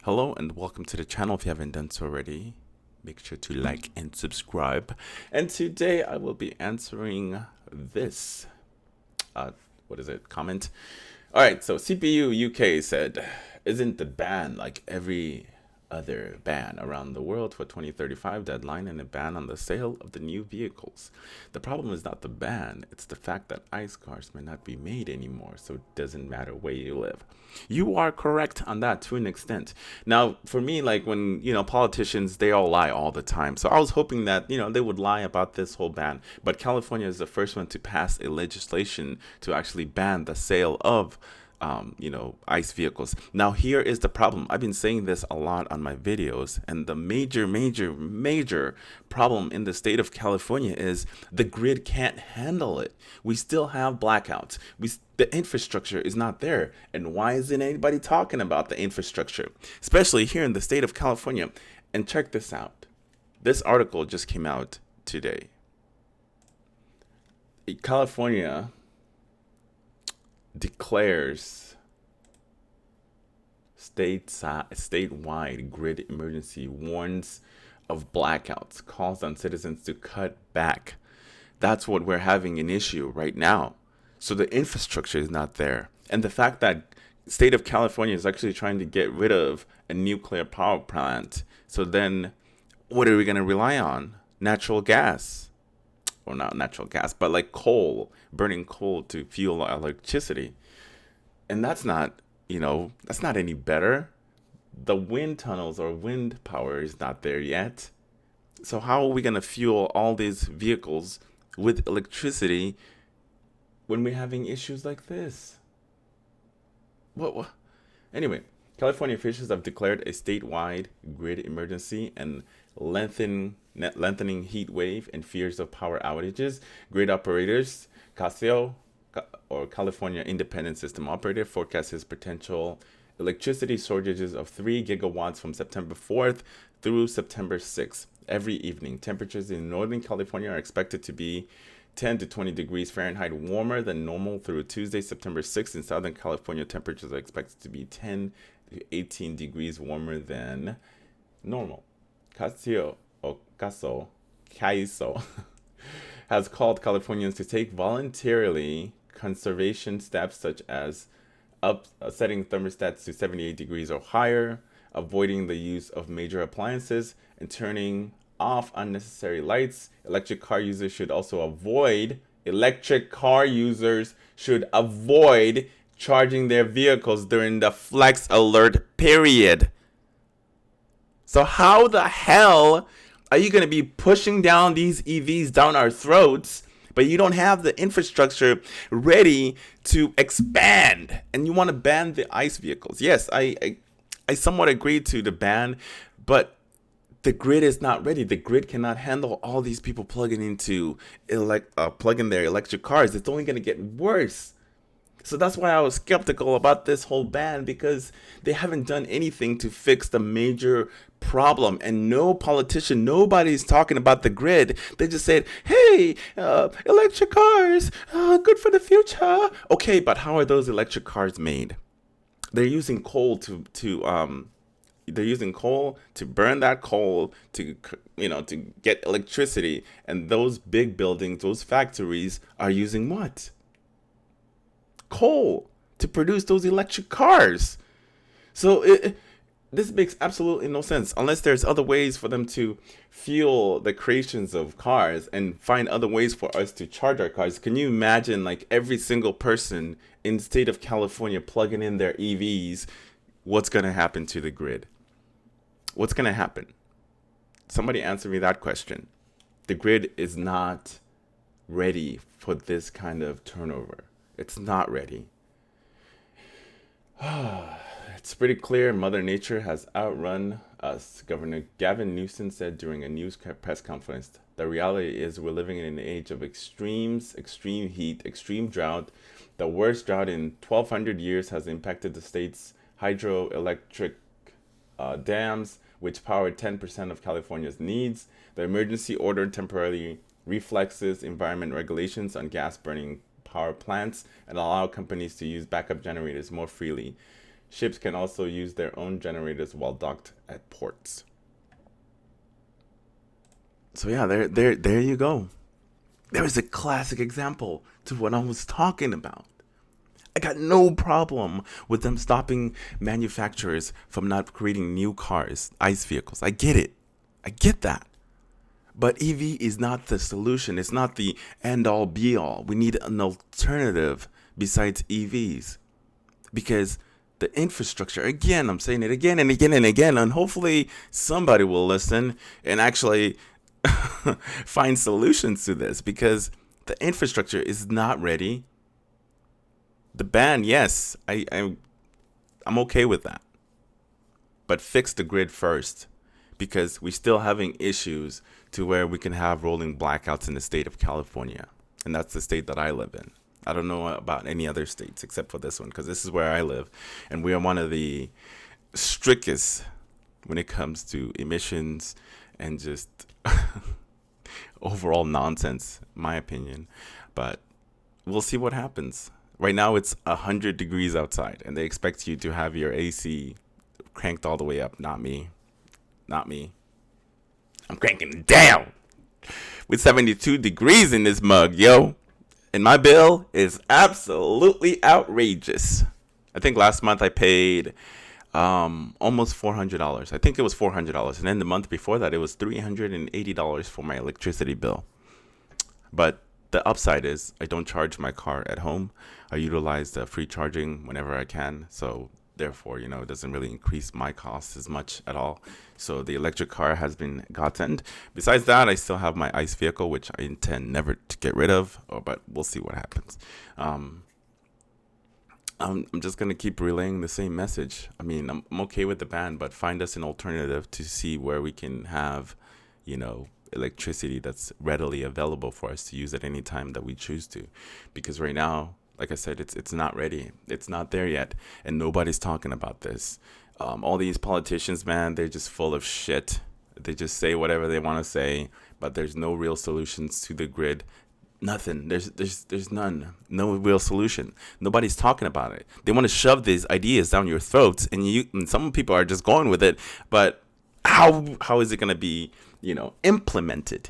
Hello and welcome to the channel. If you haven't done so already, make sure to like and subscribe. And today I will be answering this, uh, comment. All right, so CPU UK said, isn't the ban like every other ban around the world for 2035 deadline and a ban on the sale of the new vehicles? The problem is not the ban, it's the fact that ICE cars may not be made anymore, so it doesn't matter where you live. You are correct on that to an extent. Now, for me, like when, politicians, they all lie all the time. So I was hoping that, they would lie about this whole ban. But California is the first one to pass a legislation to actually ban the sale of ICE vehicles. Now, here is the problem. I've been saying this a lot on my videos, and the major problem in the state of California is the grid can't handle it. We still have blackouts. The infrastructure is not there. And why isn't anybody talking about the infrastructure, especially here in the state of California? And check this out. This article just came out today. California declares statewide grid emergency, warns of blackouts, calls on citizens to cut back. That's what we're having an issue right now. So the infrastructure is not there. And the fact that state of California is actually trying to get rid of a nuclear power plant. So then what are we going to rely on? Natural gas. Or not natural gas, but like coal, burning coal to fuel electricity. And that's not, that's not any better. The wind tunnels or wind power is not there yet. So how are we going to fuel all these vehicles with electricity when we're having issues like this? What? Anyway, California officials have declared a statewide grid emergency and lengthening heat wave and fears of power outages. Grid operators, Casio, or California Independent System Operator, forecasts potential electricity shortages of 3 gigawatts from September 4th through September 6th every evening. Temperatures in Northern California are expected to be 10 to 20 degrees Fahrenheit warmer than normal through Tuesday, September 6th. In Southern California, temperatures are expected to be 10 to 18 degrees warmer than normal. Casio, or Caiso, has called Californians to take voluntarily conservation steps such as setting thermostats to 78 degrees or higher, avoiding the use of major appliances, and turning off unnecessary lights. Electric car users should avoid charging their vehicles during the flex alert period. So how the hell are you going to be pushing down these EVs down our throats, but you don't have the infrastructure ready to expand, and you want to ban the ICE vehicles? Yes, I somewhat agree to the ban, but the grid is not ready. The grid cannot handle all these people plugging their electric cars. It's only going to get worse. So that's why I was skeptical about this whole ban, because they haven't done anything to fix the major problem. And no politician, nobody's talking about the grid. They just said, hey, electric cars, good for the future. Okay, but how are those electric cars made? They're using coal to burn that coal to get electricity. And those big buildings, those factories are using what? Coal to produce those electric cars. So this makes absolutely no sense unless there's other ways for them to fuel the creations of cars and find other ways for us to charge our cars. Can you imagine like every single person in the state of California plugging in their EVs? What's going to happen to the grid? What's going to happen? Somebody answer me that question. The grid is not ready for this kind of turnover. It's not ready. It's pretty clear Mother Nature has outrun us, Governor Gavin Newsom said during a news press conference. The reality is we're living in an age of extremes, extreme heat, extreme drought. The worst drought in 1,200 years has impacted the state's hydroelectric dams, which power 10% of California's needs. The emergency order temporarily reflexes environment regulations on gas burning power plants and allow companies to use backup generators more freely. Ships can also use their own generators while docked at ports. So yeah, there you go. There is a classic example to what I was talking about. I got no problem with them stopping manufacturers from not creating new cars, ICE vehicles. I get it. I get that. But EV is not the solution. It's not the end all be all. We need an alternative besides EVs. Because the infrastructure, again, I'm saying it again and again and again, and hopefully somebody will listen and actually find solutions to this, because the infrastructure is not ready. The ban, yes, I'm okay with that. But fix the grid first, because we're still having issues to where we can have rolling blackouts in the state of California. And that's the state that I live in. I don't know about any other states except for this one, because this is where I live. And we are one of the strictest when it comes to emissions and just overall nonsense, in my opinion. But we'll see what happens. Right now it's 100 degrees outside, and they expect you to have your AC cranked all the way up. Not me. Not me. I'm cranking it down with 72 degrees in this mug, yo. And my bill is absolutely outrageous. I think last month I paid almost $400. I think it was $400. And then the month before that, it was $380 for my electricity bill. But the upside is I don't charge my car at home. I utilize the free charging whenever I can. So therefore, it doesn't really increase my costs as much at all. So the electric car has been godsend. Besides that, I still have my ICE vehicle, which I intend never to get rid of, but we'll see what happens. I'm just going to keep relaying the same message. I mean, I'm okay with the ban, but find us an alternative to see where we can have, electricity that's readily available for us to use at any time that we choose to. Because right now, like I said, it's not ready. It's not there yet. And nobody's talking about this. All these politicians, man, they're just full of shit. They just say whatever they want to say, but there's no real solutions to the grid. Nothing. There's none. No real solution. Nobody's talking about it. They want to shove these ideas down your throats, and some people are just going with it. But how is it going to be, implemented?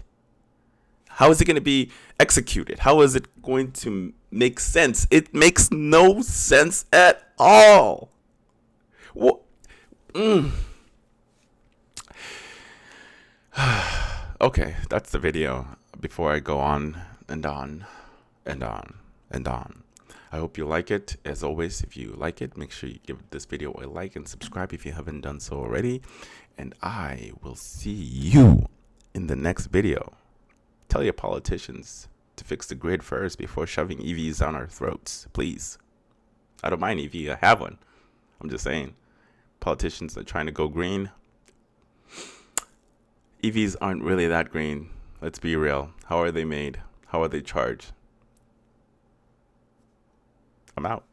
How is it going to be executed? How is it going to make sense? It makes no sense at all. What? Okay, that's the video. Before I go on and on and on and on, I hope you like it. As always, if you like it, make sure you give this video a like and subscribe if you haven't done so already. And I will see you in the next video. Tell your politicians to fix the grid first before shoving EVs down our throats, please. I don't mind EV. I have one. I'm just saying, politicians are trying to go green. EVs aren't really that green. Let's be real. How are they made? How are they charged? I'm out.